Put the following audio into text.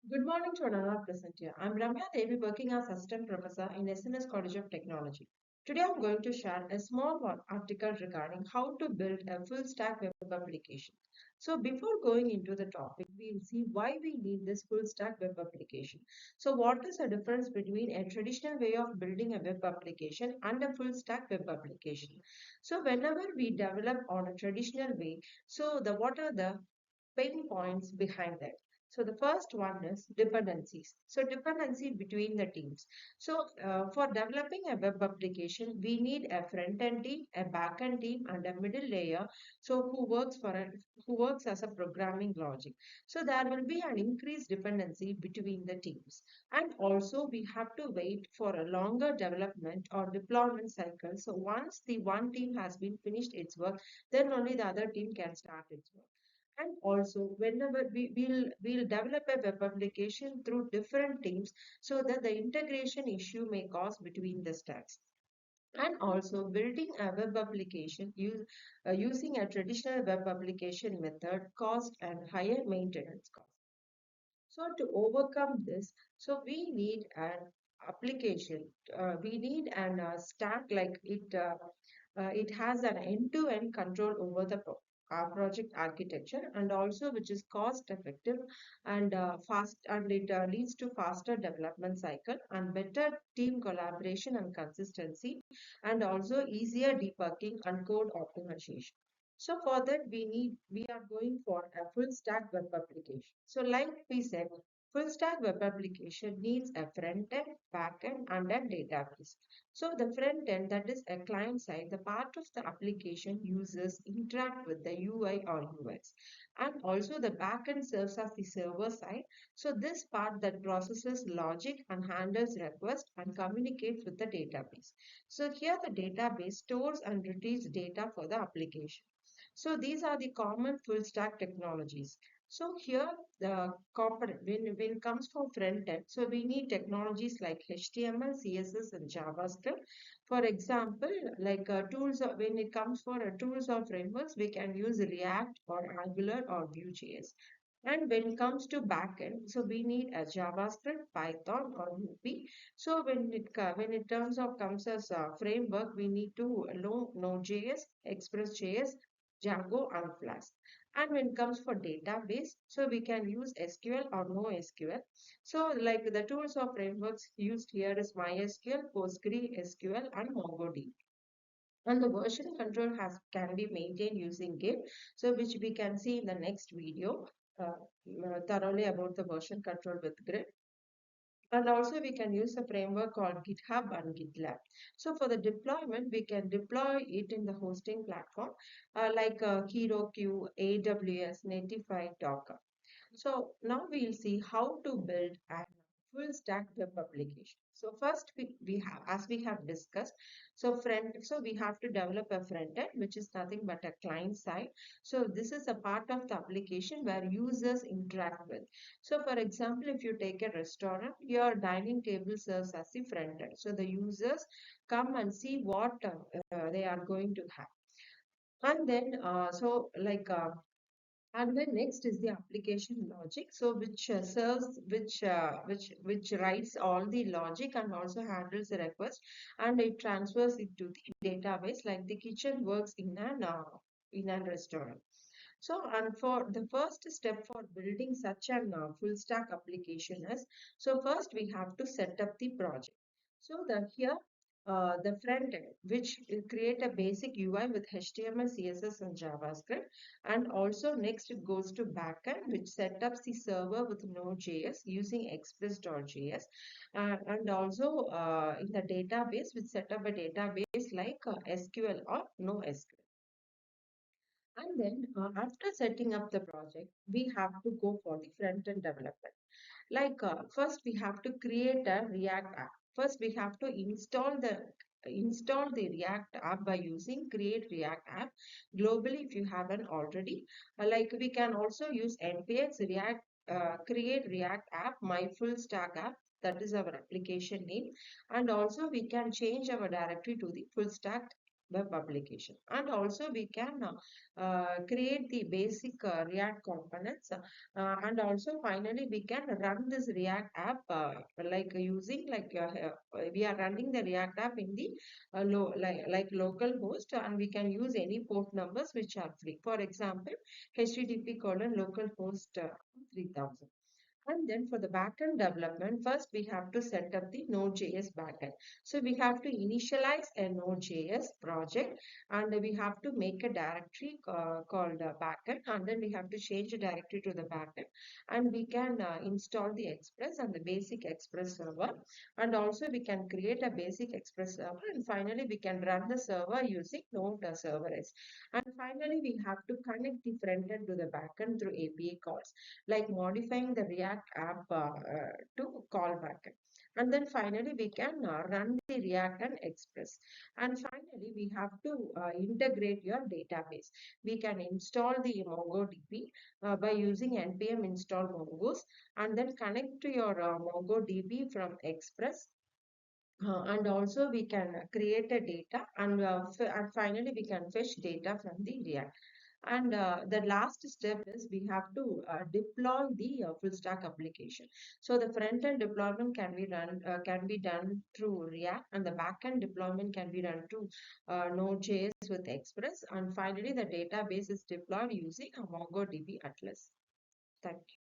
Good morning to another present here. I'm Ramya Devi, working as Assistant Professor in SNS College of Technology. Today I'm going to share a small article regarding how to build a full stack web application. So before going into the topic, we'll see why we need this full stack web application. So what is the difference between a traditional way of building a web application and a full stack web application? So whenever we develop on a traditional way, what are the pain points behind that? So the first one is dependencies. So dependency between the teams. For developing a web application, we need a front end team, a back end team, and a middle layer. Who works as a programming logic. So there will be an increased dependency between the teams, and also we have to wait for a longer development or deployment cycle. So once the one team has been finished its work, then only the other team can start its work. And also, whenever we'll develop a web application through different teams, so that the integration issue may cause between the stacks. And also, building a web application using a traditional web application method cost and higher maintenance cost. So to overcome this, so we need an application. We need an stack like it. It has an end-to-end control over the project architecture, and also which is cost effective and fast, and it leads to faster development cycle and better team collaboration and consistency, and also easier debugging and code optimization. So for that, we are going for a full stack web application. So like we said, full stack web application needs a front end, back end, and a database. So the front end, that is a client side, the part of the application users interact with the UI or UX. And also the back end serves as the server side. So this part that processes logic and handles requests and communicates with the database. So here the database stores and retrieves data for the application. So these are the common full stack technologies. So here the component when it comes for front end, so we need technologies like HTML, CSS, and JavaScript. For example, like when it comes for tools or frameworks, we can use React or Angular or Vue.js. And when it comes to backend, so we need a JavaScript, Python, or Ruby. So when it terms of comes as a framework, we need to know Node.js, ExpressJS, Django, and Flask. And when it comes for database, so we can use SQL or NoSQL. So like the tools or frameworks used here is MySQL, PostgreSQL, and MongoDB. And the version control has can be maintained using Git, so which we can see in the next video thoroughly about the version control with Git. And also we can use a framework called GitHub and GitLab. So for the deployment, we can deploy it in the hosting platform like Heroku, AWS, Netlify, Docker. So now we'll see how to build a full stack web application. So first we have, as we have discussed, so we have to develop a front end, which is nothing but a client side. So this is a part of the application where users interact with. So for example, if you take a restaurant, your dining table serves as the front end. So the users come and see what they are going to have. And then, and then next is the application logic, so which serves, which writes all the logic and also handles the request, and it transfers it to the database like the kitchen works in a restaurant. So, and for the first step for building such an full stack application is, so first we have to set up the project. So the here the front end, which create a basic UI with HTML, CSS, and JavaScript, and also next it goes to backend, which set up the server with Node.js using Express.js, and also in the database, which set up a database like SQL or NoSQL. And then after setting up the project, we have to go for the front end development. Like first we have to create a React app. First we have to install the React app by using create React app globally if you haven't already. Like we can also use npx React create React app my full stack app. That is our application name, and also we can change our directory to the full stack web application. And also we can create the basic React components, and also finally we can run this React app like using we are running the React app in the like local host, and we can use any port numbers which are free. For example, HTTP colon localhost 3000. And then for the backend development, first we have to set up the Node.js backend. So we have to initialize a Node.js project, and we have to make a directory called backend, and then we have to change the directory to the backend, and we can install the Express and the basic Express server, and also we can create a basic Express server, and finally we can run the server using Node serverless. And finally we have to connect the front end to the backend through API calls, like modifying the React app to callback. And then finally, we can run the React and Express. And finally, we have to integrate your database. We can install the MongoDB by using npm install Mongos, and then connect to your MongoDB from Express, and also we can create a data, and finally we can fetch data from the React. And the last step is we have to deploy the full stack application. So the front end deployment can be done through React, and the back end deployment can be done through Node.js with Express. And finally, the database is deployed using a MongoDB Atlas. Thank you.